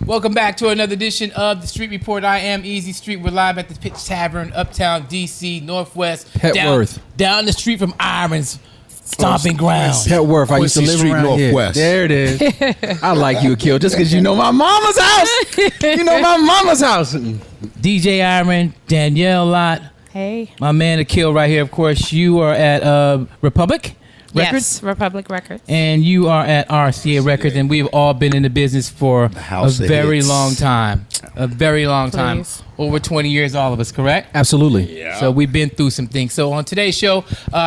Welcome back to another edition of the Street Report. I am Easy Street. We're live at the Pitch Tavern, Uptown, DC, Northwest. Petworth. Down the street from Iron's stomping ground. Petworth. I used to live around Northwest. Here. There it is. I like you, Akil, just because you know my mama's house. You know my mama's house. DJ Iron, Danielle Lott. Hey. My man Akil right here. Of course, you are at Republic Records? Yes, Republic Records. And you are at RCA Records, and we've all been in the business for a very long time. A very long time. Over 20 years, all of us, correct? Absolutely. Yeah. So we've been through some things. So on today's show,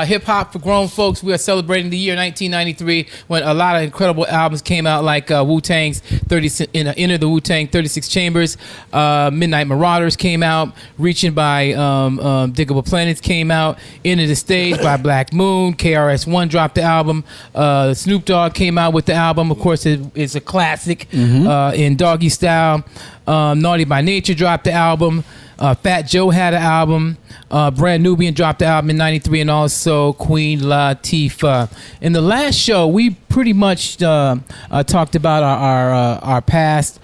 Hip Hop for Grown Folks, we are celebrating the year 1993 when a lot of incredible albums came out, like Wu-Tang's Enter the Wu-Tang 36 Chambers, Midnight Marauders came out, Reaching by Diggable Planets came out, Enter the Stage by Black Moon, KRS-One dropped the album, Snoop Dogg came out with the album. Of course, it's a classic in Doggy Style. Naughty by Nature dropped the album. Fat Joe had an album. Brand Nubian dropped the album in '93, and also Queen Latifah. In the last show, we pretty much talked about our past,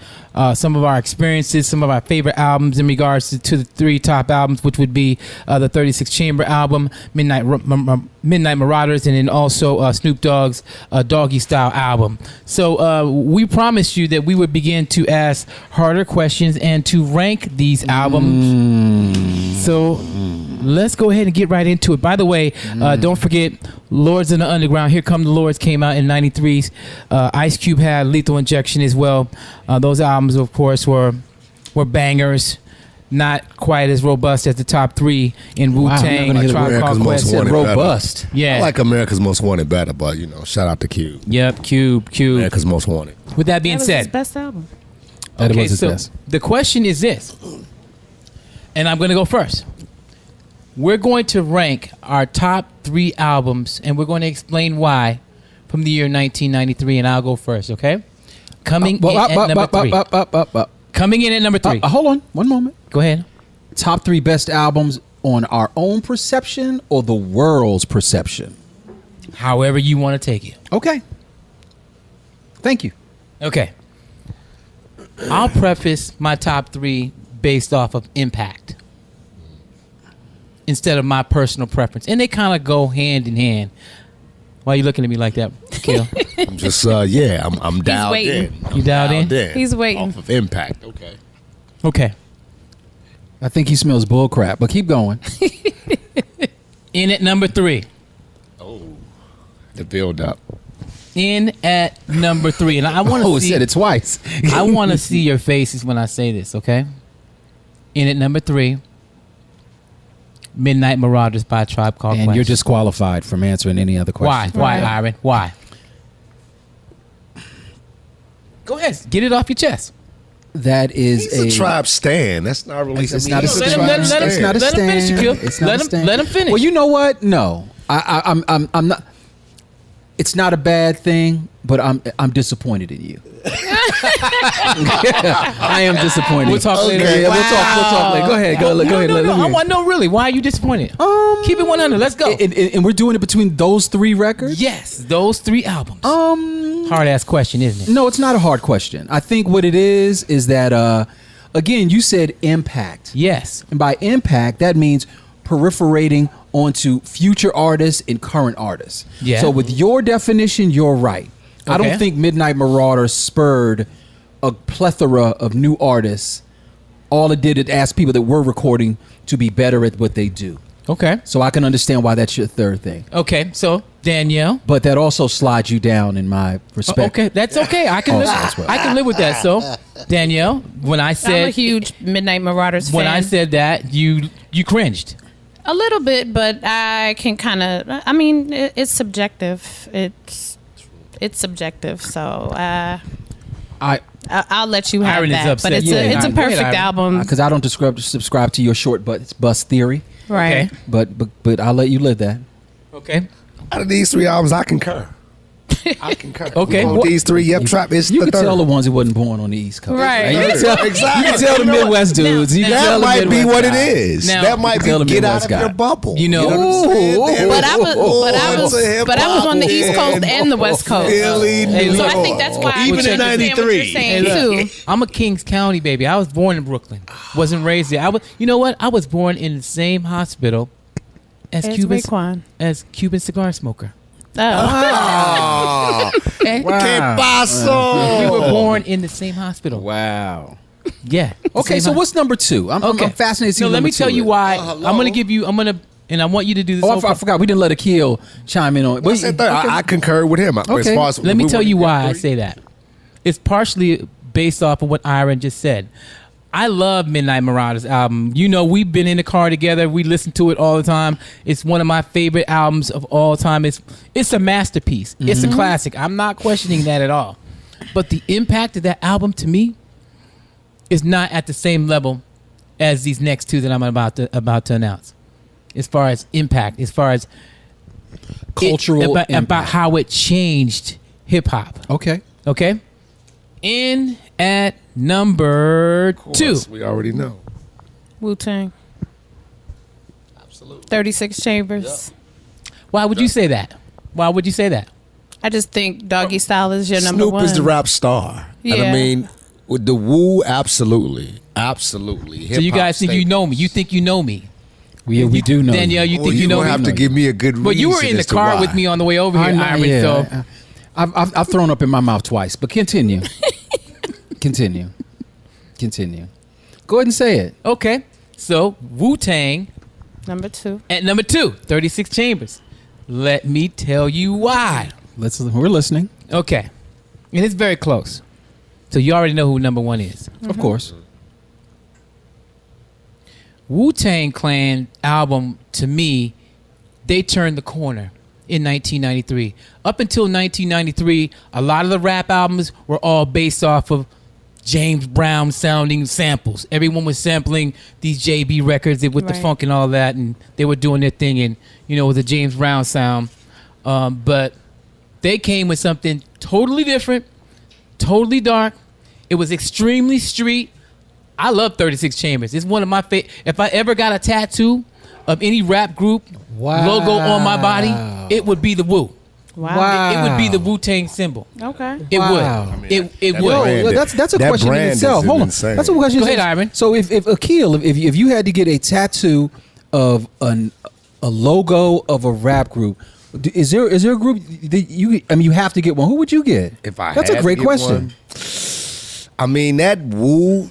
some of our experiences, some of our favorite albums in regards to the three top albums, which would be the 36 Chamber album, Midnight Marauders, and then also Snoop Dogg's Doggy Style album. So we promised you that we would begin to ask harder questions and to rank these albums. So let's go ahead and get right into it. By the way, don't forget Lords of the Underground, Here Come the Lords came out in '93. Ice Cube had Lethal Injection as well. Those albums, of course, were bangers. Not quite as robust as the top three in Wu-Tang. Like America's Most Wanted robust. Better. Yeah. I like America's Most Wanted better, but shout out to Cube. Yep, Cube. America's Most Wanted. With that being That was said, his best album. That okay, was his so best. the question is this, and I'm going to go first. We're going to rank our top three albums, and we're going to explain why from the year 1993, and I'll go first, okay? Coming in at number three. Coming in at number three. Hold on, one moment. Go ahead. Top three best albums on our own perception or the world's perception? However you want to take it. Okay. Thank you. Okay. I'll preface my top three based off of impact instead of my personal preference. And they kind of go hand in hand. Why are you looking at me like that, Kale? I'm just, I'm dialed waiting. in. You dialed in? He's waiting. Off of impact. Okay. Okay. I think he smells bull crap, but keep going. In at number three. Oh, the build up. In at number three. And I want to see. Said it twice. I want to see your faces when I say this, okay? In at number three. Midnight Marauders by Tribe Called Quest. And you're disqualified from answering any other question. Why, Iron? Why? Go ahead. Get it off your chest. That is He's a Tribe stand. That's not really. It's not a Let him stand. It's not a let him finish, stand. Akil. It's not a stand. Let him finish. Well, you know what? No, I'm not. It's not a bad thing, but I'm disappointed in you. I am disappointed. We'll talk later. Yeah, we'll talk later. Go ahead. Go ahead. No, Let I me- want to know really. Why are you disappointed? Keep it 100. Let's go. And we're doing it between those three records? Yes, those three albums. Hard ass question, isn't it? No, it's not a hard question. I think what it is that, again, you said impact. Yes. And by impact, that means perforating onto future artists and current artists. Yeah. So with your definition, you're right. I Okay. don't think Midnight Marauders spurred a plethora of new artists. All it did is ask people that were recording to be better at what they do. Okay. So I can understand why that's your third thing. Okay. So Danielle. But that also slides you down in my respect. Okay, that's okay. I can live. as well. I can live with that. So Danielle, when I I'm a said huge Midnight Marauders fan. when I said that, you cringed. A little bit, but I can kind of. I mean, it's subjective. It's subjective. So I'll let you have Iron is that. upset. But it's Yeah, a Iron. perfect Go ahead, album, Because I don't subscribe to your short bus theory. right? Okay. But I'll let you live that. Okay. Out of these three albums, I concur. I concur. Okay. On these three, Yep Trap is You the can third. tell the ones that wasn't born on the East Coast. Right. You can tell, Exactly. you can tell the You know what? Midwest dudes. You can tell That the might be Midwest what it guys. is. Now, That might tell be the get Midwest out of guy. your bubble. You know- what I'm saying? But I was It's a on the hip-hop East Coast and the West Coast. Philly, Hey, New So I York. think that's why Even I in understand what you're 93. saying too. I'm a Kings County baby. I was born in Brooklyn. Wasn't raised there. You know what? I was born in the same hospital as It's Cuban Raekwon. cigar smoker. Oh. Ah, And ¿Qué pasó? we were born in the same hospital. Wow. Yeah. the Okay, same so hos- what's number two? I'm fascinated to see No, what let number me tell two you is. why. hello? And I want you to do this. Oh, whole I forgot. We didn't let Akil chime in on it. I said third. I concur with him. As Okay. far as Let me we tell want you to get why I three. say that. It's partially based off of what Iron just said. I love Midnight Marauders album. You know, we've been in the car together. We listen to it all the time. It's one of my favorite albums of all time. It's a masterpiece. It's a classic. I'm not questioning that at all. But the impact of that album to me is not at the same level as these next two that I'm about to announce. As far as impact, as far as Cultural about impact. how it changed hip hop. Okay. Okay. In at number Of two. course, we already know. Wu-Tang. Absolutely. 36 Chambers. Why would you say that? Why would you say that? I just think Doggy Style is your number Snoop one. is the rap star. And I Yeah. mean, with the Wu, absolutely. Absolutely. So you guys think you know me. You think you know me. We do know. Danielle, you Well, think you you know gonna me? have to give me a good reason. But you were in the as to car why. with me on the way over here, I know, Iron. yeah. So I've thrown up in my mouth twice, but continue. Continue. Go ahead and say it. okay. So Wu-Tang Number two. at number 2, 36 Chambers. Let me tell you why. We're listening. Okay. And it's very close. So you already know who number 1 is. Of course. Wu-Tang Clan album, to me, they turned the corner in 1993. Up until 1993, a lot of the rap albums were all based off of James Brown sounding samples. Everyone was sampling these JB records with the Right. funk and all that, and they were doing their thing, and with the James Brown sound. But they came with something totally different, totally dark. It was extremely street. I love 36 Chambers. It's one of my favorite. If I ever got a tattoo of any rap group logo on my body, it would be the Wu. Wow. It would be the Wu-Tang symbol. Okay. It Wow. would. I mean, It that would. brand- Well, that's a that question in brand itself. is Hold on. insane. That's a question. Go ahead, Ivan. So if Akil, if you had to get a tattoo of a logo of a rap group, is there a group that you have to get one? Who would you get? If I That's had a great to get question. one, I mean, that Wu,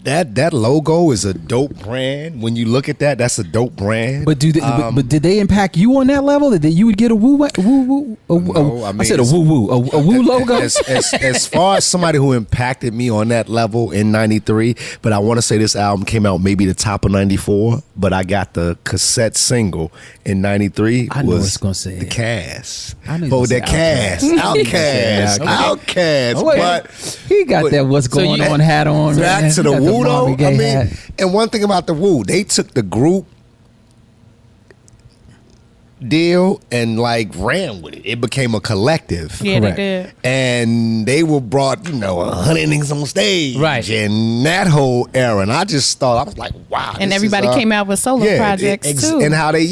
that logo is a dope brand. When you look at that, that's a dope brand. But but did they impact you on that level that you would get a woo? No, I I mean, said a woo logo. as far as somebody who impacted me on that level in 93, but I want to say this album came out maybe the top of 94, but I got the cassette single in 93 I know was it's gonna say the it. Cast. I knew it Oh, was the the Cast. Outcast. Outcast. Oh, wait. But He got that what's going you- on hat on. back man. to the He got Wu though. Marvin I Gaye mean, hat. and one thing about the Wu, they took the group deal and like ran with it. It became a collective. Yeah, Correct. they did. And they were brought, 100 niggas on stage. Right. And that whole era. And I just thought, I was like, wow. And this everybody is, came out with solo projects too. And how they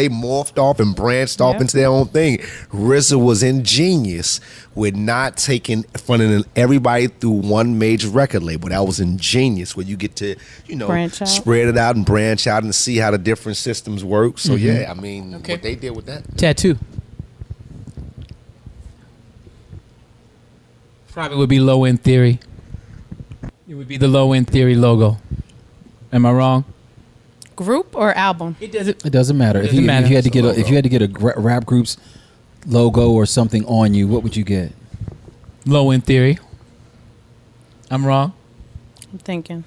morphed off and branched off Yep. into their own thing. RZA was ingenious with not taking fronting everybody through one major record label. That was ingenious where you get to, Branch out. spread it out and branch out and see how the different systems work. So Mm-hmm. yeah, I mean, Okay. what they did with that. Tattoo. Probably would be Low End Theory. It would be the Low End Theory logo. Am I wrong? Group or album? It doesn't. It doesn't matter. Doesn't matter. If you had to It's a get logo. if you had to get a rap group's logo or something on you, what would you get? Low End Theory. I'm wrong. I'm thinking.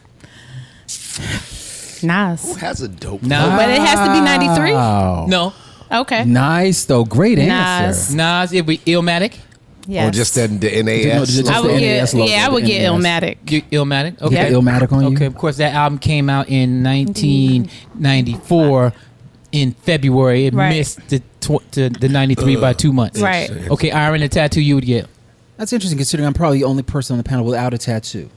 Nas. Who has a dope Nah. But it has to be 93? Wow. No. Okay. Nice though. Great Nas. answer. Nas. It would be Illmatic. Yes. Or just the Just NAS? the I would NAS get, logo, yeah, I would the get NAS. Illmatic. Illmatic. You got Okay. Illmatic on you? Okay. Of course, that album came out in 1994. in February. It Right. missed the 93 by 2 months. Right. Okay, Iron, the tattoo you would get. That's interesting considering I'm probably the only person on the panel without a tattoo.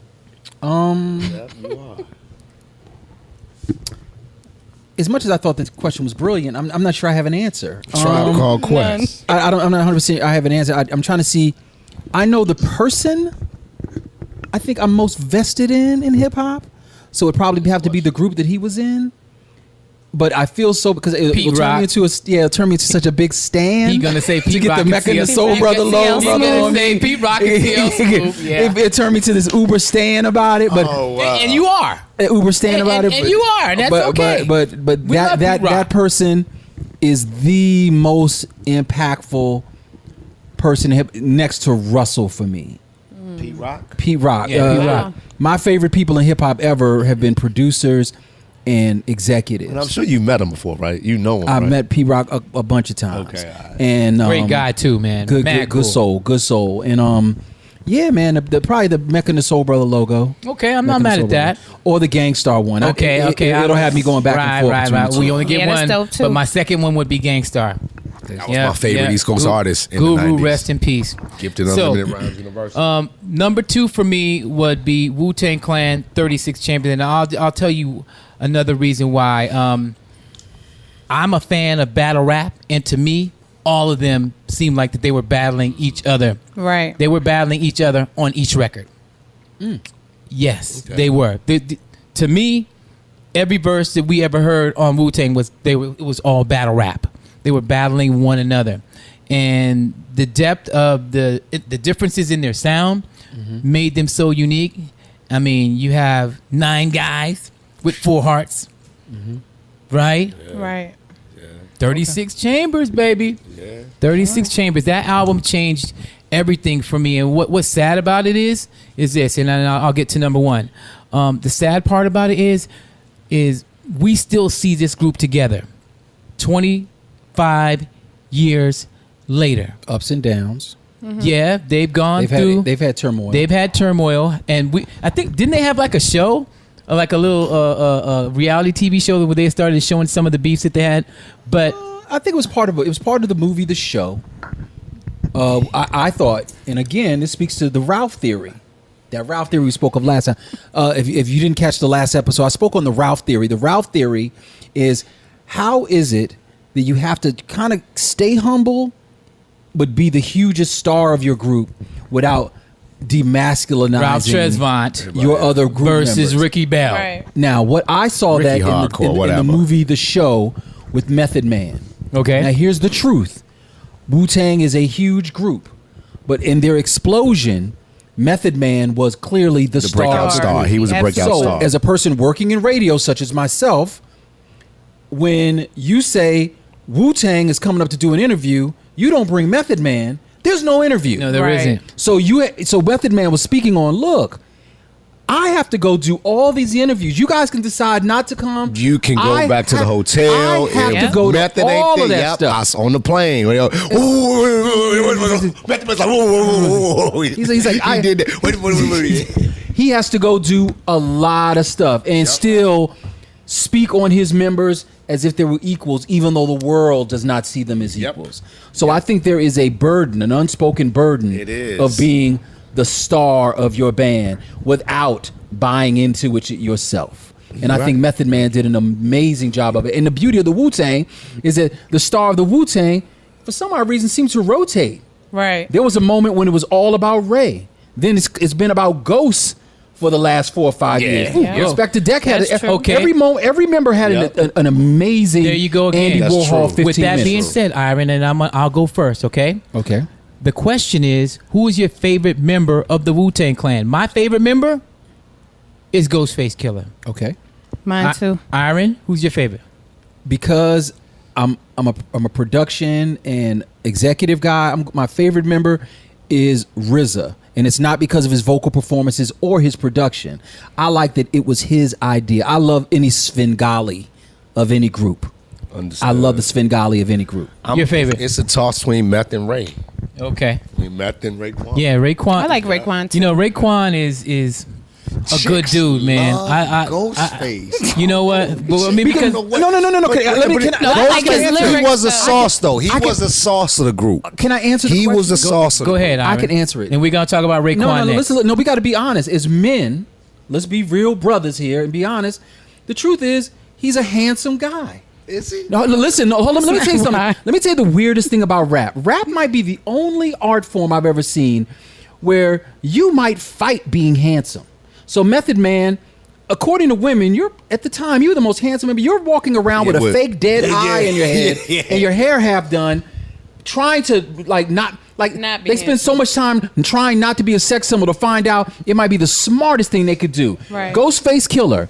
Yep, you are. As much as I thought this question was brilliant, I'm not sure I have an answer. Tribe Called Quest. I'm not 100%. I have an answer. I'm trying to see. I know the person I think I'm most vested in hip hop, so it'd probably have to be the group that he was in. But I feel so because it'll turn me into such a big stand. He gonna say Pete to get Rock the and Mecca and the CL Soul Smooth. Brother logo. He He's gonna on say me. Pete Rock and CL Smooth. Yeah. It turned me to this Uber stand about it, but Oh, wow. And you are. Uber stand about it. And but- you are, and that's okay. But We love that Pete Rock. person is the most impactful person next to Russell for me. Pete Rock. Pete Rock. Yeah, Pete Rock. My favorite people in hip hop ever have been producers and executives. And I'm sure you met him before, right? You know him. I've right? met Pete Rock a bunch of times. Okay, all right. And Great guy too, man. Good, Mad good cool. soul. And yeah, man, probably the Mecca and the Soul Brother logo. Okay, I'm Mecca not and the mad Soul at that. Brother. Or the Gangstar one. Okay, It'll have me going back and forth. between the two. We only get Yeah, that's one, dope, too. but my second one would be Gangstar. That was my favorite East Coast artist in Guru, the 90s. rest in peace. Gifted So, Unlimited Rhymes University. Number 2 for me would be Wu-Tang Clan 36 Chambers, and I'll tell you another reason why. I'm a fan of battle rap, and to me, all of them seemed like that they were battling each other. Right. They were battling each other on each record. Yes, Okay. they were. To me, every verse that we ever heard on Wu-Tang it was all battle rap. They were battling one another, and the depth of the differences in their sound made them so unique. I mean, you have 9 guys with 4 hearts, right? Right. 36 Chambers, baby. Yeah. 36 Chambers. That album changed everything for me. And what's sad about it is this, and I'll get to number 1. The sad part about it is we still see this group together 25 years later. Ups and downs. Yeah, they've gone through. They've had turmoil. They've had turmoil, and I think didn't they have like a show, like a little reality TV show where they started showing some of the beefs that they had, but I think it was part of the movie, The Show. I thought, and again, this speaks to the Ralph theory. That Ralph theory we spoke of last time. If you didn't catch the last episode, I spoke on the Ralph theory. The Ralph theory is how is it that you have to kind of stay humble, but be the hugest star of your group without demasculinizing Ralph Tresvant your other group versus members. Ricky Bell. Right. Now, what I saw Ricky that Hardcore, in the whatever. movie The Show with Method Man. Okay. Now, here's the truth. Wu-Tang is a huge group, but in their explosion, Method Man was clearly the star. breakout star. He was a breakout So, star. as a person working in radio, such as myself, when you say Wu-Tang is coming up to do an interview, you don't bring Method Man. There's no interview. No, there Right. not So Method Man was speaking on, look, I have to go do all these interviews. You guys can decide not to come. You can go back to the hotel. I have and to go to Method ain't all there. of that Yep, stuff. I was on the plane. Method was like, whoa. He's like, he did that. Wait. He has to go do a lot of stuff and still speak on his members as if they were equals, even though the world does not see them as Yep. equals. So I think there is a burden, an unspoken burden It is. of being the star of your band without buying into it yourself. And I Right. think Method Man did an amazing job of it. And the beauty of the Wu-Tang is that the star of the Wu-Tang, for some odd reason, seems to rotate. Right. There was a moment when it was all about Ray. Then it's been about Ghost for the last 4 or 5 Yeah. years. Yeah. Inspector Deck had That's true. Okay. Every member had Yep. an amazing. There you go again. Andy That's Warhol. true. 15 With that minutes. being said, Iron, and I'll go first, okay? Okay. The question is, who is your favorite member of the Wu-Tang Clan? My favorite member is Ghostface Killer. Okay. Mine too. Iron, who's your favorite? Because I'm a production and executive guy. My favorite member is RZA, and it's not because of his vocal performances or his production. I like that it was his idea. I love any Svengali of any group. I love the Svengali of any group. Your favorite? It's a toss between Meth and Ray. Okay. Between Meth and Raekwon. Yeah, Raekwon. I like Raekwon too. You know, Raekwon is a good dude, man. Ghostface. You know what? Well, I mean, because no. I like his He lyrics, was a though. sauce, though. He was a sauce of the group. Can I answer the He question? was a sauce. go ahead. I Iron. can answer it. And we're gonna talk about Raekwon No, next. listen. No, we got to be honest. As men, let's be real brothers here and be honest. The truth is, he's a handsome guy. Is he? No, listen. No, hold on. Let me tell you something. Right. Let me tell you the weirdest thing about rap. Rap might be the only art form I've ever seen where you might fight being handsome. So, Method Man, according to women, you're at the time you were the most handsome. But you're walking around with a fake dead eye in your head and your hair half done, trying to not be they spend so much time trying not to be a sex symbol to find out it might be the smartest thing they could do. Right. Ghostface Killer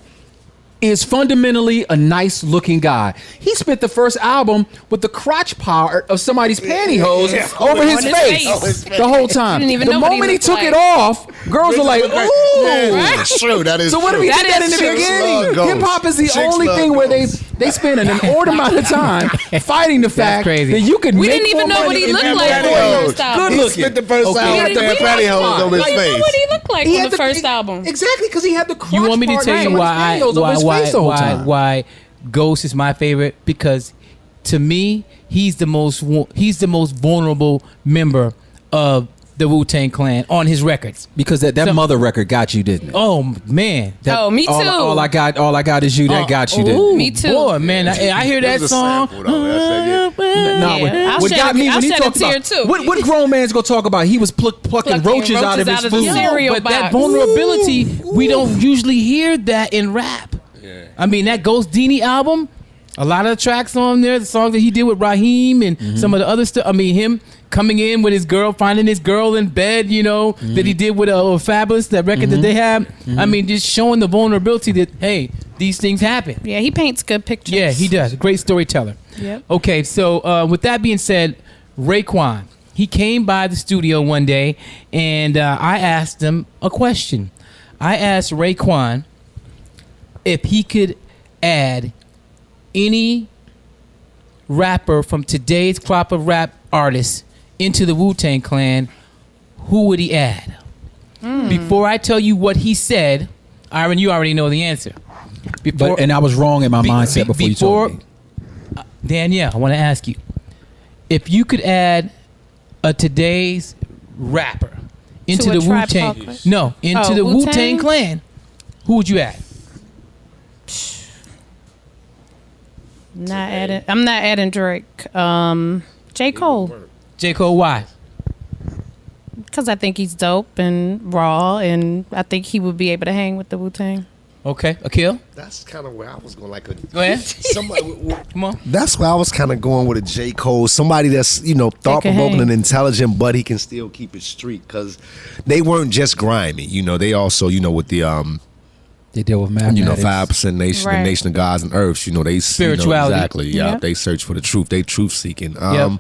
is fundamentally a nice looking guy. He spent the first album with the crotch part of somebody's pantyhose over his his face face. the whole time. You didn't even The know what he moment he looked took like. it off, girls were like, ooh. That's true. That is So what if true. we did that in the true. beginning? Ghost. Hip hop is the Chicks only love thing where ghosts. they spend an inordinate amount of time fighting the fact crazy. that you could We make didn't even more know what money he in looked that like on the pantyhose. first album. Good He looking. spent the first Okay. album We with didn't- that we pantyhose didn't- over his I didn't know face. what he looked like on the first album. Exactly, because he had the crotch You want me to part tell of you somebody's why pantyhose over his face the whole time. why Ghost is my favorite? Because to me, he's the most vulnerable member of the Wu-Tang Clan on his records. Because that So- mother record got you, didn't it? Oh man. Oh, me too. All I got is you. That got you, didn't it? Ooh, Me too. Boy, man, I hear that It was a song. sample, though. That's Nah, Yeah. I'll what shed got a- me I'll when he shed a talked tear, about too. what grown man's gonna talk about? He was plucking roaches out of his the food. cereal But that box. vulnerability, we don't usually hear that in rap. I mean, that Ghost Dini album, a lot of the tracks on there, the songs that he did with Raheem and some of the other stuff. I mean, him coming in with his girl, finding his girl in bed, that he did with Fabulous, that record that they had. I mean, just showing the vulnerability that, hey, these things happen. Yeah, he paints good pictures. Yeah, he does. Great storyteller. Yep. Okay, so with that being said, Raekwon, he came by the studio one day, and I asked him a question. I asked Raekwon if he could add any rapper from today's crop of rap artists into the Wu-Tang Clan, who would he add? Before I tell you what he said, Iron, you already know the answer. And I was wrong in my mindset before you told me. Danielle, I want to ask you, if you could add a today's rapper into To a the Tribe Wu-Tang, Called Quest? no, into Oh, the Wu-Tang? Wu-Tang Clan, who would you add? I'm not adding Drake. J. Cole. J. Cole, why? Because I think he's dope and raw, and I think he would be able to hang with the Wu-Tang. Okay, Akil, That's kind of where I was going. go ahead. Somebody. Come on. That's where I was kind of going with a J. Cole. Somebody that's, thought provoking hang. and intelligent, but he can still keep it street because they weren't just grimy. They also, with the They deal with mathematics. 5% nation, Right. the nation of gods and earths. They Spirituality. exactly. Yeah, Yep. they search for the truth. They truth seeking. Yep.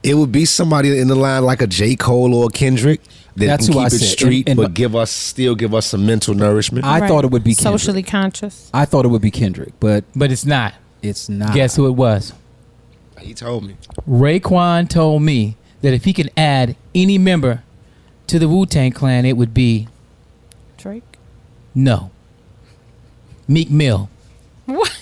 It would be somebody in the line like a J. Cole or a Kendrick that That's can who keep I it said. street, And- but still give us some mental nourishment. I thought it would be Kendrick. Socially conscious. I thought it would be Kendrick, but But it's not. it's not. Guess who it was? He told me. Raekwon told me that if he could add any member to the Wu-Tang Clan, it would be Drake. no. Meek Mill. What?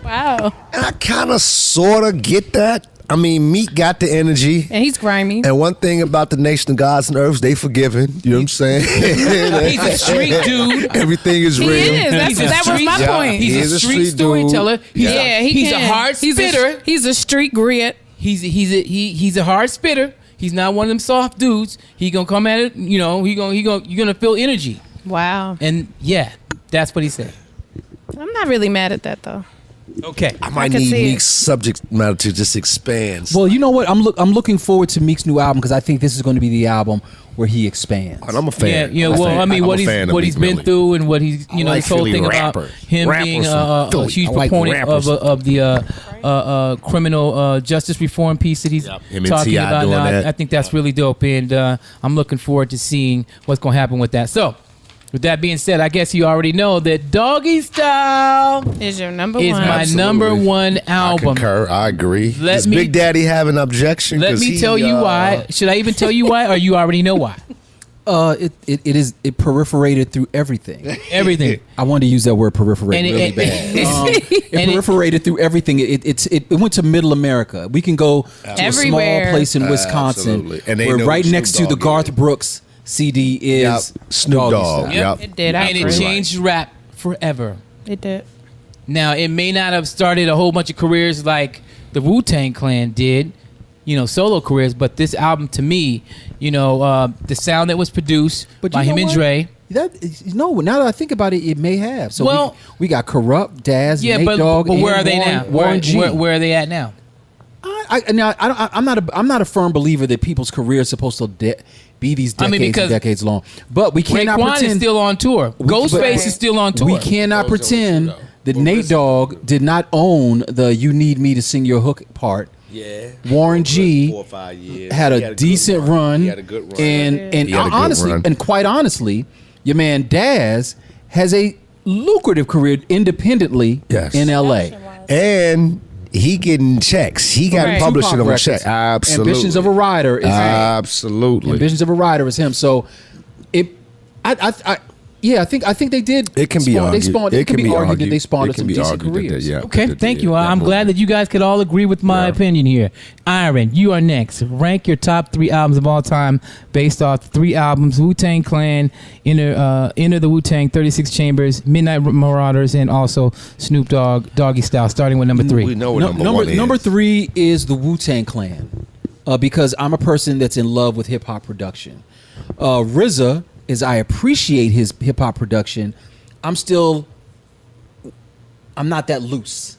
Wow. And I kind of sort of get that. I mean, Meek got the energy. And he's grimy. And one thing about the nation of gods and earths, they forgiven. You know what I'm saying? He's a street dude. Everything is He real. is. He's a That was street- my yeah, point. He's He a is a street, street dude. storyteller. Yeah, he's a hard spitter. He's a street grit. He's a hard spitter. He's not one of them soft dudes. He gonna come at it. You're gonna feel energy. Wow. And yeah, that's what he said. I'm not really mad at that though. Okay. I might can need see it. Meek's subject matter to just expand. Well, you know what? I'm looking forward to Meek's new album because I think this is going to be the album where he expands. And I'm a fan. Yeah, well, I mean, what he's been Millie. through and what he's, I like this whole Philly thing rappers. about him Rappers being from a Philly. huge I like proponent rappers. of the criminal justice reform piece that he's Yep. Him and talking T.I. about doing now. that. I think that's really dope, and I'm looking forward to seeing what's going to happen with that. So, with that being said, I guess you already know that Doggy Style Is your number is one. my Absolutely. number one I album. concur. I agree. Let Does me- Big Daddy have an objection? Let 'Cause me he, tell you why. Should I even tell you why, or you already know why? It periperated through everything. Everything. I wanted to use that word peripherate And really it- bad. it- It proliferated through everything. It went to Middle America. We can go to a Everywhere. small place in Wisconsin Absolutely. And they where know right who next to Snoop the Dogg Garth is. Brooks CD is Yep. Snoop Doggy Dogg. Style. Yep. It did. I And it agree. changed rap forever. It did. Now, it may not have started a whole bunch of careers like the Wu-Tang Clan did, solo careers, but this album, to me, the sound that was produced But by you him know and what? Dre. No, now that I think about it, it may have. So Well- we got Corrupt, Daz, Yeah, Nate but Dogg, where and are they now? Warren G. Where are they at now? I'm not a firm believer that people's careers are supposed to be these decades because and decades long. But we cannot Raekwon is pretend still on tour. Ghostface but- is still on tour. we cannot Those are pretend true, though. that Well, Nate listen. Dogg did not own the "You Need Me to Sing Your Hook" part. Yeah. Warren G 4 or 5 years. had He a good decent run. He had a good run. And He had a good honestly, run. and quite honestly, your man Daz has a lucrative career independently Yes. in LA. And he getting checks. He got Right. publishing Tupac on records. check. Absolutely. Ambitions of a Rider is Absolutely. Ambitions of a Rider is him. So I think they did. It can be spawn- argued. It can be argued that they spawned some decent careers. Okay, thank you. I'm glad that you guys could all agree with my opinion here. Iron, you are next. Rank your top 3 albums of all time based off 3 albums: Wu-Tang Clan, Enter the Wu-Tang, 36 Chambers, Midnight Marauders, and also Snoop Dogg, Doggy Style. Starting with number 3. We know what number one is. Number 3 is the Wu-Tang Clan, because I'm a person that's in love with hip hop production. RZA, as I appreciate his hip hop production, I'm not that loose.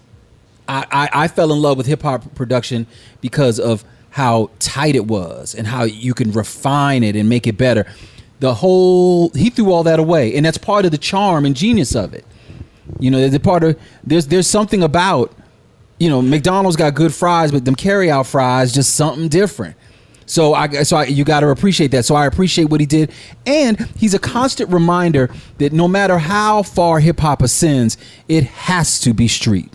I fell in love with hip hop production because of how tight it was and how you can refine it and make it better. He threw all that away, and that's part of the charm and genius of it. There's something about, McDonald's got good fries, but them carryout fries just something different. So you got to appreciate that. So I appreciate what he did, and he's a constant reminder that no matter how far hip hop ascends, it has to be street.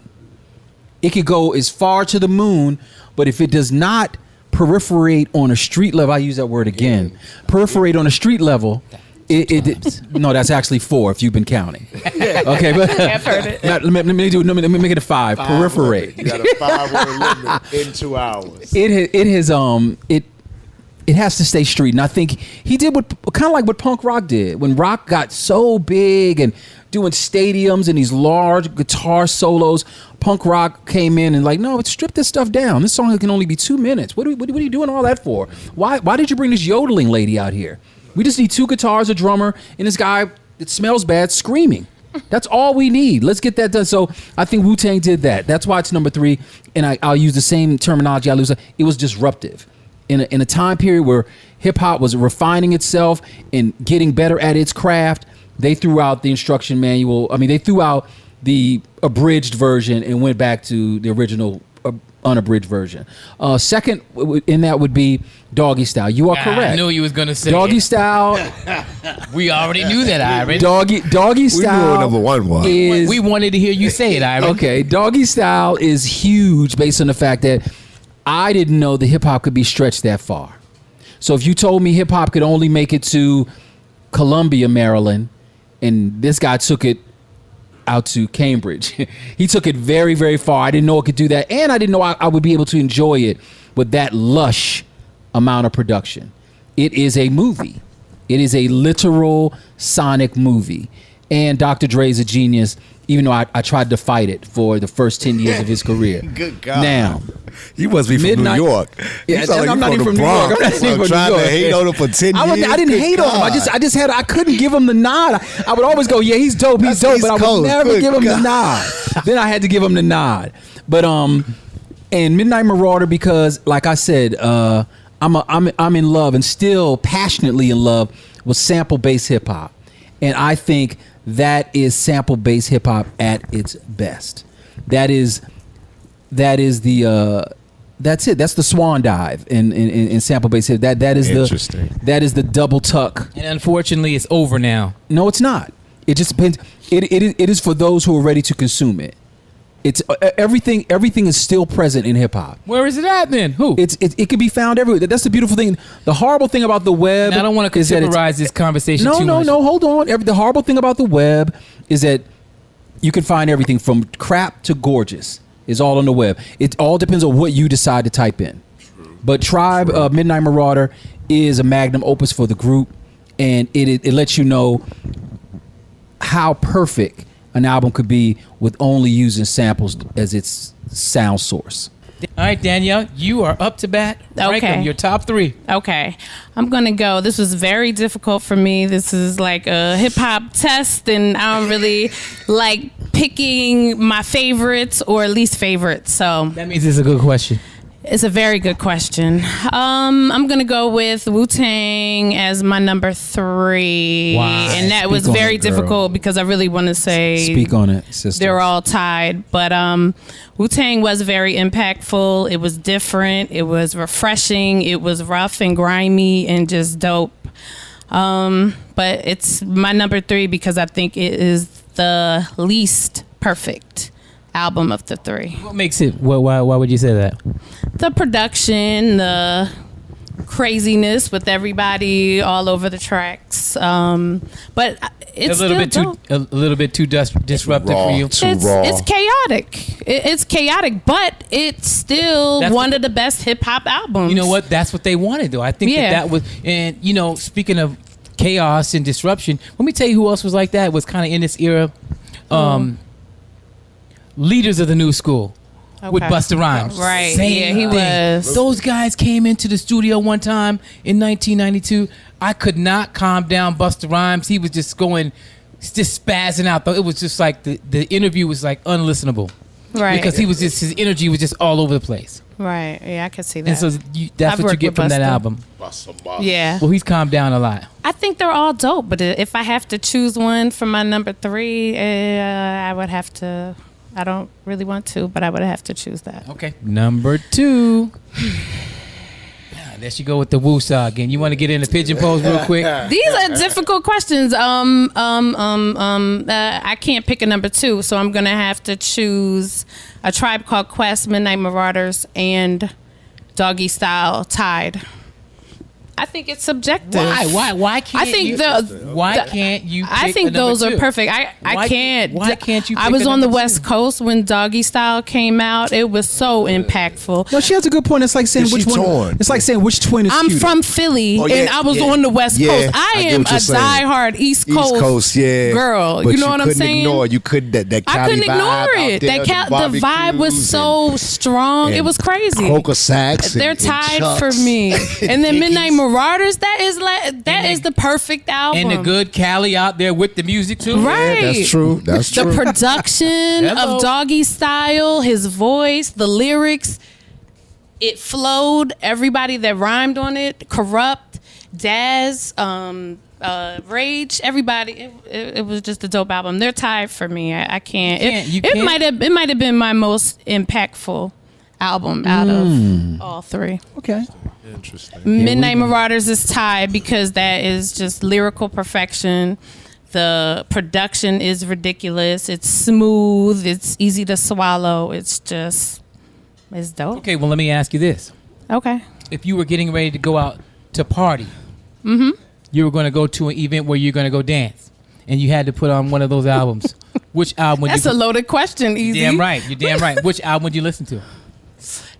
It could go as far to the moon, but if it does not peripherate on a street level, I use that word again. Peripherate on a street level. No, that's actually 4 if you've been counting. Okay, but I've heard it. let me make it a 5. Peripherate. You got a 5-word limit in 2 hours. It has to stay street, and I think he did kind of like what punk rock did when rock got so big and doing stadiums and these large guitar solos. Punk rock came in and no, strip this stuff down. This song can only be 2 minutes. What are you doing all that for? Why did you bring this yodeling lady out here? We just need 2 guitars, a drummer, and this guy that smells bad screaming. That's all we need. Let's get that done. So I think Wu-Tang did that. That's why it's number 3, and I'll use the same terminology I use. It was disruptive. In a time period where hip hop was refining itself and getting better at its craft, they threw out the instruction manual. I mean, they threw out the abridged version and went back to the original unabridged version. Second in that would be Doggy Style. You are correct. I knew you was going to say Doggy it. Style. We already knew that, Iron. Doggy We knew Style. what number 1 was. is We wanted to hear you say it, Iron. okay. Doggy Style is huge based on the fact that I didn't know that hip hop could be stretched that far. So if you told me hip hop could only make it to Columbia, Maryland, and this guy took it out to Cambridge, he took it very, very far. I didn't know it could do that, and I didn't know I would be able to enjoy it with that lush amount of production. It is a movie. It is a literal sonic movie. And Dr. Dre is a genius, even though I tried to fight it for the first 10 years of his career. Good God. Now, You must be from Midnight- New York. Yeah, You sound like I'm you not even the from New York. Bronx. I'm not even from trying New to York. hate on him for 10 I years. didn't Good hate on him. God. I couldn't give him the nod. I would always go, yeah, he's dope, That's but East I would Coast. never Good give him the God. nod. Then I had to give him the nod. But and Midnight Marauder, because like I said, I'm in love and still passionately in love with sample-based hip hop. And I think that is sample-based hip hop at its best. That is the that's it. That's the swan dive in sample-based hip. That is Interesting. that is the double tuck. And unfortunately, it's over now. No, it's not. It just depends. It is for those who are ready to consume it. It's everything. Everything is still present in hip hop. Where is it at then? Who? It can be found everywhere. That's the beautiful thing. The horrible thing about the web. And I don't want to is that it's- contemporize this conversation too No, much. hold on. The horrible thing about the web is that you can find everything from crap to gorgeous. Is all on the web. It all depends on what you decide to type in. But Tribe, Midnight Marauder, is a magnum opus for the group, and it lets you know how perfect an album could be with only using samples as its sound source. All right, Danielle, you are up to bat. Rank Okay. them, your top 3. Okay, I'm gonna go. This was very difficult for me. This is like a hip hop test, and I don't really like picking my favorites or least favorites. So That means it's a good question. it's a very good question. I'm gonna go with Wu-Tang as my number 3, Wow. and that was Speak on very it, girl. difficult because I really want to say Speak on it, sister. they're all tied, but Wu-Tang was very impactful. It was different. It was refreshing. It was rough and grimy and just dope. But it's my number 3 because I think it is the least perfect album of the 3. What makes it? Why would you say that? The production, the craziness with everybody all over the tracks. But it's a little still bit too dope. a little bit too disruptive Raw. for you. Too It's raw. chaotic. It's chaotic, but it's still That's one what- of the best hip hop albums. You know what? That's what they wanted, though. I think Yeah. that was, and speaking of chaos and disruption, let me tell you who else was like that. Was kind of in this era. Leaders of the new school. With Okay. Busta Rhymes. Right. Same Yeah, he thing. was. Those guys came into the studio one time in 1992. I could not calm down Busta Rhymes. He was just spazzing out. It was just like the interview was like unlistenable. Right. Because his energy was just all over the place. Right. Yeah, I could see that. And so that's I've what you worked get with from that Busta. album. Yeah. Well, he's calmed down a lot. I think they're all dope, but if I have to choose one for my number 3, I would have to. I don't really want to, but I would have to choose that. Okay. Number 2. There she go with the woosah again. You want to get in the pigeon pose real quick? These are difficult questions. I can't pick a number 2, so I'm gonna have to choose A Tribe Called Quest, Midnight Marauders, and Doggy Style tied. I think it's subjective. Why can't I think you? Why can't you? I pick think a number those are 2? perfect. I Why- can't. why can't you I pick was a on the number West 2? Coast when Doggy Style came out. It was so impactful. No, she has a good point. It's like saying Is she which one. torn? It's like saying which twin is I'm cuter. from Philly, Oh, yeah, and I was yeah. on the West Yeah, Coast. I I get am what a you're saying. diehard East East Coast, Coast, yeah, girl. But You know what I'm couldn't saying? Ignore, you couldn't that I Cali couldn't vibe ignore out it. there, The vibe was barbecues so strong. It and was crazy. Coca Sacks. They're and tied Chucks. for me. And then Midnight Dickies. Marauders. That is the perfect album. And the good Cali out there with the music too. Right. Yeah, that's true. That's The true. production Hello. of Doggy Style, his voice, the lyrics, it flowed. Everybody that rhymed on it, Corrupt, Daz, Rage, everybody. It was just a dope album. They're tied for me. I can't. You It can't- might have been my most impactful album out of all 3. Okay. Interesting. Midnight Marauders is tied because that is just lyrical perfection. The production is ridiculous. It's smooth. It's easy to swallow. It's dope. Okay, well let me ask you this: Okay. if you were getting ready to go out to party, you were going to go to an event where you're going to go dance, and you had to put on one of those albums. Which album would That's you? a loaded question, Easy. Damn right. You're damn right. Which album would you listen to?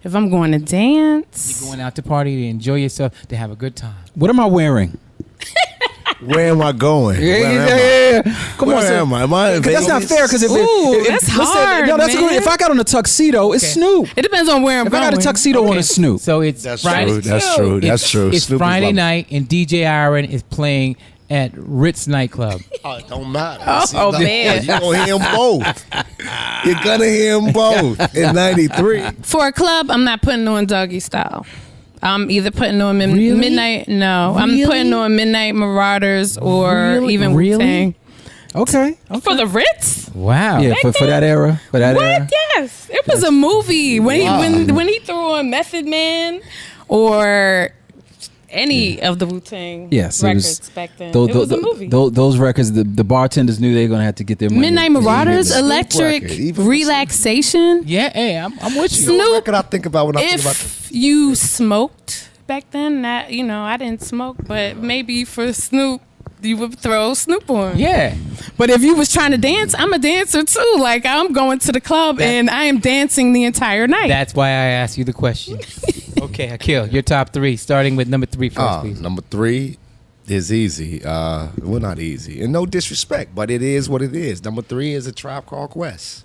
If I'm going to dance, You're going out to party to enjoy yourself, to have a good time. What am I wearing? Where am I going? Where am I? yeah. Come Where on, sir. am I? Am I in 'Cause that's not Vegas? fair. Because Ooh, that's hard, No, that's man. good. If I got on a tuxedo, it's Okay. Snoop. it depends on where I'm If I going. got a tuxedo on, it's Snoop. So it's That's Friday. true. That's true. That's true. It's Snoop is Friday my- night, and DJ Iron is playing at Ritz nightclub. Oh, it don't matter. Oh, man. You're going to hear them both. You're going to hear them both in 93. For a club, I'm not putting on Doggy Style. I'm either putting on Really? Midnight. No, I'm Really? putting on Midnight Marauders or Really? even Really? Wu-Tang. Okay. For the Ritz? Wow. Yeah, for that era. For that era. What? Yes, it was a movie when he threw on Method Man, or any of the Wu-Tang Yes, it records was- back then. Those, it was a movie. Those records, the bartenders knew they were gonna have to get their money. Midnight Marauders, Snoop Electric, record, even for Relaxation. Yeah, hey, I'm with you. You know what Snoop, record I think about when I think about If you smoked back then, that I didn't smoke, but maybe for Snoop, you would throw Snoop on. Yeah. But if you was trying to dance, I'm a dancer too. Like I'm going to the club and I am dancing the entire night. That's why I asked you the question. Okay, Akil, your top three, starting with number three first, please. Number 3 is easy. Well, not easy, and no disrespect, but it is what it is. Number 3 is A Tribe Called Quest.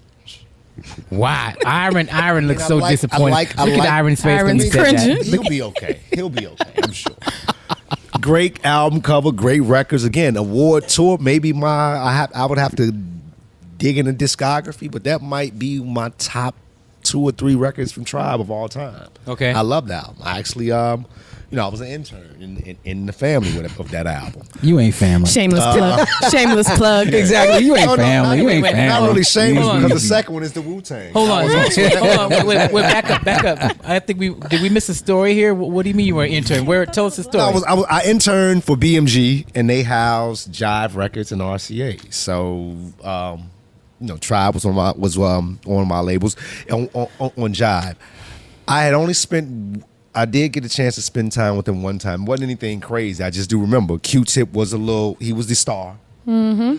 Why? Iron looks I so like- disappointed. I like- Look at Iron's face when you Iron's said cringing. that. He'll be okay. He'll be okay. I'm sure. Great album cover, great records. Again, award tour. Maybe I would have to dig in the discography, but that might be my top 2 or 3 records from Tribe of all time. Okay. I love that album. I actually, I was an intern in the family of that album. You ain't family. Shameless plug. Shameless plug. Exactly. You ain't No, no, family. You ain't wait, family. Not really shameless Hold on. because the second one is the Wu-Tang. Hold on, wait, back up. I think did we miss a story here? What do you mean you were an intern? Tell us the story. I interned for BMG, and they housed Jive Records and RCA. So, Tribe was on my labels on Jive. I did get a chance to spend time with him one time. It wasn't anything crazy. I just do remember Q-Tip was he was the star. Mm-hmm.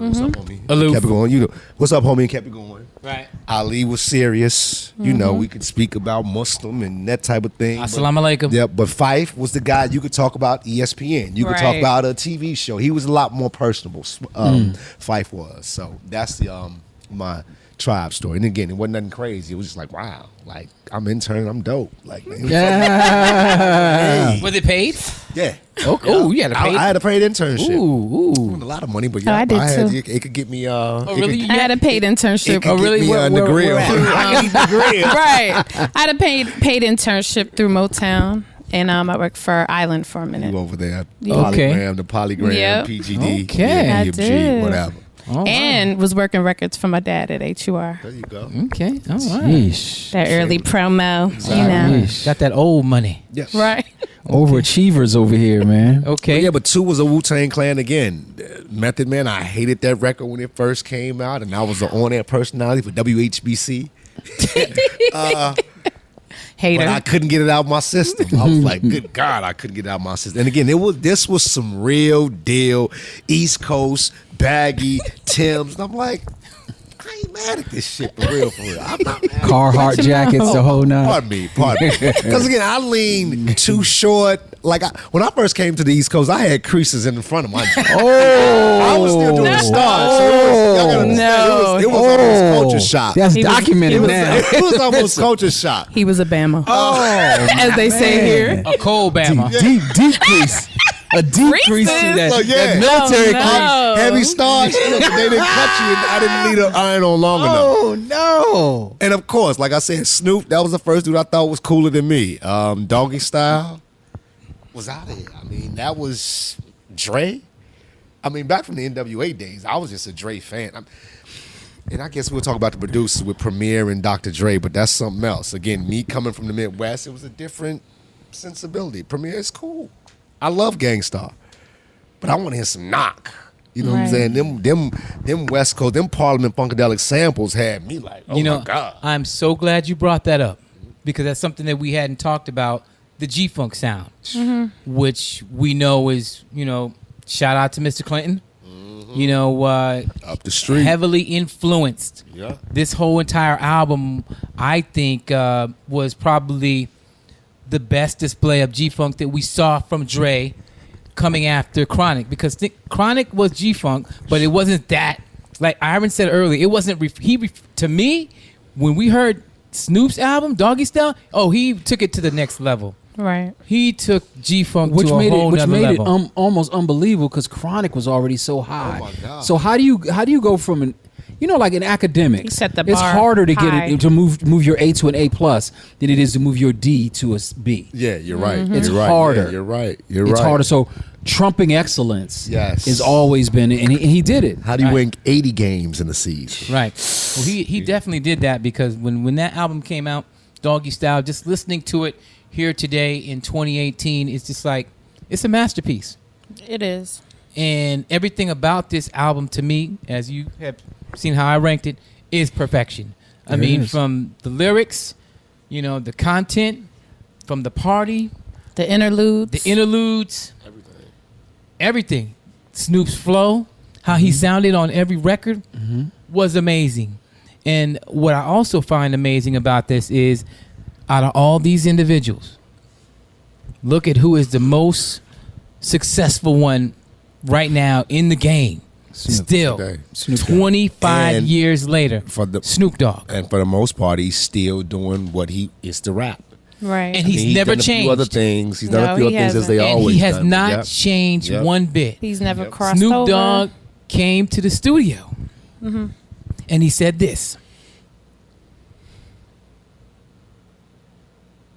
What's up, homie? Aloof. Kept it going. What's up, homie? And kept it going. Right. Ali was serious. We could speak about Muslim and that type of thing. Assalamu alaikum. Yeah, but Fife was the guy you could talk about ESPN. You could talk Right. about a TV show. He was a lot more personable. Fife was. So that's the my Tribe story. And again, it wasn't nothing crazy. It was just like, wow, like I'm interning, I'm dope. Like, Yeah. Was it paid? yeah. Oh, you had a paid. I had a paid internship. Ooh. A lot of money, but Oh, I did too. it could get me. Oh, really? I had a paid internship. It could get me the grill. I need the grill. Right. I had a paid internship through Motown. And I worked for Island for a minute. You over there? Okay. The polygram, Yep. PGD, Okay. I BMG, did. whatever. Oh, And was working records for my dad at HUR. There you go. wow. Okay. All right. Yeesh. That early promo, Yeesh. Got that old money. Yes. Right. Overachievers over here, man. Okay. Yeah, but 2 was a Wu-Tang Clan again. Method Man, I hated that record when it first came out, and I was the on-air personality for WHBC. Hater. But I couldn't get it out of my system. I was like, good God, I couldn't get it out of my system. And again, this was some real deal, East Coast, baggy, Timbs. And I'm like, I ain't mad at this shit for real, for real. I'm not mad. Carhartt jackets, the whole nine. Pardon me. Because again, I leaned too short. Like when I first came to the East Coast, I had creases in the front of my jaw. I was still doing the stars. So y'all gotta understand, it was almost culture shock. That's He was- documented he was- now. It was almost culture shock. He was a Bama. Oh, as they say here. A cold Bama. deep crease. A deep crease in that, Look, yeah. that military Oh, crease. no. Heavy starch. Look, they didn't cut you. And I didn't leave the iron on long enough. Oh, no. And of course, like I said, Snoop, that was the first dude I thought was cooler than me. Doggy Style was out of here. I mean, that was Dre. I mean, back from the NWA days, I was just a Dre fan. And I guess we'll talk about the producers with Premier and Dr. Dre, but that's something else. Again, me coming from the Midwest, it was a different sensibility. Premier is cool. I love Gangstar, but I want to hear some knock. You know what I'm Right. saying? Them West Coast, them Parliament Funkadelic samples had me like, oh my God. I'm so glad you brought that up because that's something that we hadn't talked about, the G-Funk sound, which we know is, shout out to Mr. Clinton, Up the street. heavily influenced. Yeah. This whole entire album, I think, was probably the best display of G-Funk that we saw from Dre coming after Chronic, because Chronic was G-Funk, but it wasn't that. Like Iron said earlier, it wasn't. To me, when we heard Snoop's album, Doggy Style, he took it to the next level. Right. He took G-Funk Which to a made whole it, which nother made level. it almost unbelievable because Chronic was already so high. my God. So how do you go from an, like in academics, He set the it's bar harder to high. get it to move your A to an A plus than it is to move your D to a B. Yeah, you're right. It's You're right. harder. Yeah, you're right. You're It's right. harder. So trumping excellence, Yes. has always been, and he did it. How do you win 80 games in a season? Right. Well, he definitely did that because when that album came out, Doggy Style, just listening to it here today in 2018, it's just like It's a masterpiece. It is. And everything about this album, to me, as you have seen how I ranked it, is perfection. I There it mean, is. from the lyrics, the content, from the party, The interludes. the interludes, everything. Snoop's flow, how he sounded on every record was amazing. And what I also find amazing about this is, out of all these individuals, look at who is the most successful one right now in the game. Still, today. Snoop Dogg. 25 And years later, for the- Snoop Dogg. And for the most part, he's still doing what he is to rap. Right. And he's never done a changed. few other things. He's done No, a few he other things as they hasn't. And always he has done. not Yep. changed Yep. one bit. He's never Yep. crossed Snoop over. Dogg came to the studio and he said this.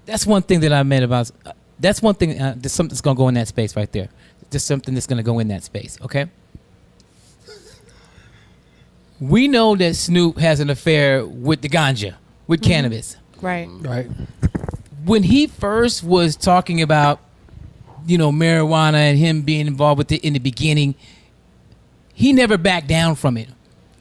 That's one thing that I meant about. That's one thing. There's something that's gonna go in that space right there. Just something that's gonna go in that space. Okay. We know that Snoop has an affair with the ganja, with cannabis. Right. Right. When he first was talking about, marijuana and him being involved with it in the beginning, he never backed down from it.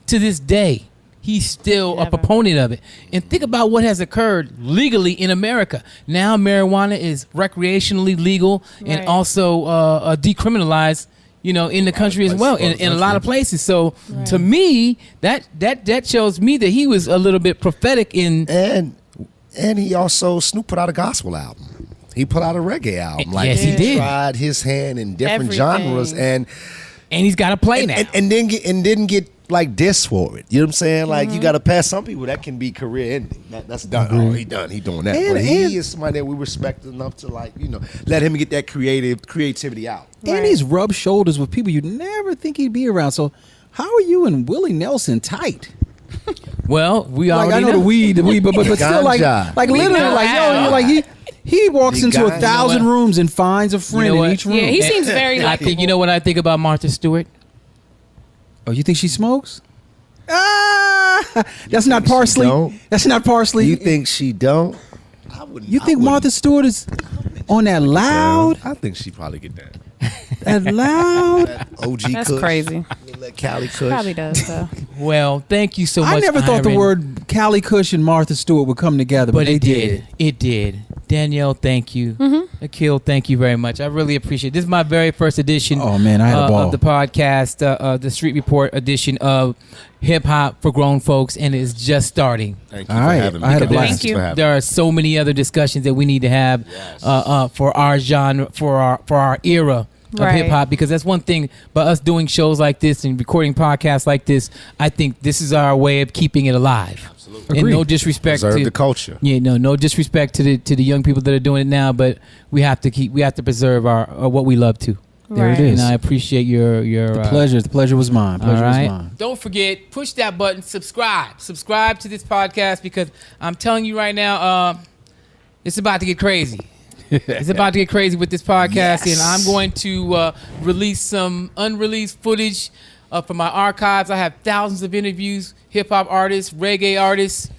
To this day, he's still a Never. proponent of it. And think about what has occurred legally in America. Now marijuana is recreationally legal and Right. also decriminalized, in the country as well, in a lot of places. So Right. to me, that shows me that he was a little bit prophetic in. And he also, Snoop put out a gospel album. He put out a reggae album. Yes, he did. Tried his hand in different Everything. genres and And he's got to play now. didn't get like diss for it. You know what I'm saying? Like you got to pass some people that can be career ending. That's done. Oh, he done. He doing that. And- but and- he is somebody that we respect enough to let him get that creativity out. And Right. he's rubbed shoulders with people you'd never think he'd be around. So how are you and Willie Nelson tight? Well, we Like already I know the weed, but still like Ganja. literally like Ganja. you're like he walks The into ganja. 1,000 You know what? rooms and finds a friend know in what? each room. Yeah, he seems very I like. think you know what I think about Martha Stewart. Oh, you think she smokes? Ah, that's not think she parsley. don't? That's not parsley. You think she don't? I wouldn't. You think Martha Stewart is on that loud? I think she probably get that. That loud? OG That's Kush, crazy. That Cali Kush. Probably does though. Well, thank you so much. I never thought the Iron. word Callie Cush and Martha Stewart would come together, but, But they it did. It did. Danielle, thank you. Akil, thank you very much. I really appreciate it. This is my very first edition Oh, man, I had a ball. of the podcast, the Street Report edition of Hip Hop for Grown Folks, and it's just starting. Thank you All for right, having me. I had a Thank blast. you. for having There are so many other discussions that we need to have for our genre, for our era of Right. hip hop, because that's one thing. By us doing shows like this and recording podcasts like this, I think this is our way of keeping it alive. And Agreed. no disrespect Preserve to the culture. Yeah, no disrespect to the young people that are doing it now, but we have to preserve our what we love to. There it Right. is. And I appreciate your The pleasure was mine. all Pleasure was right. mine. Don't forget, push that button, subscribe to this podcast, because I'm telling you right now, it's about to get crazy. It's about to get crazy with this podcast, Yes. and I'm going to release some unreleased footage from my archives. I have thousands of interviews, hip hop artists, reggae artists,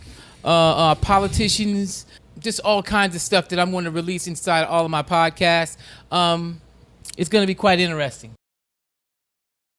politicians, just all kinds of stuff that I'm going to release inside all of my podcasts. It's going to be quite interesting.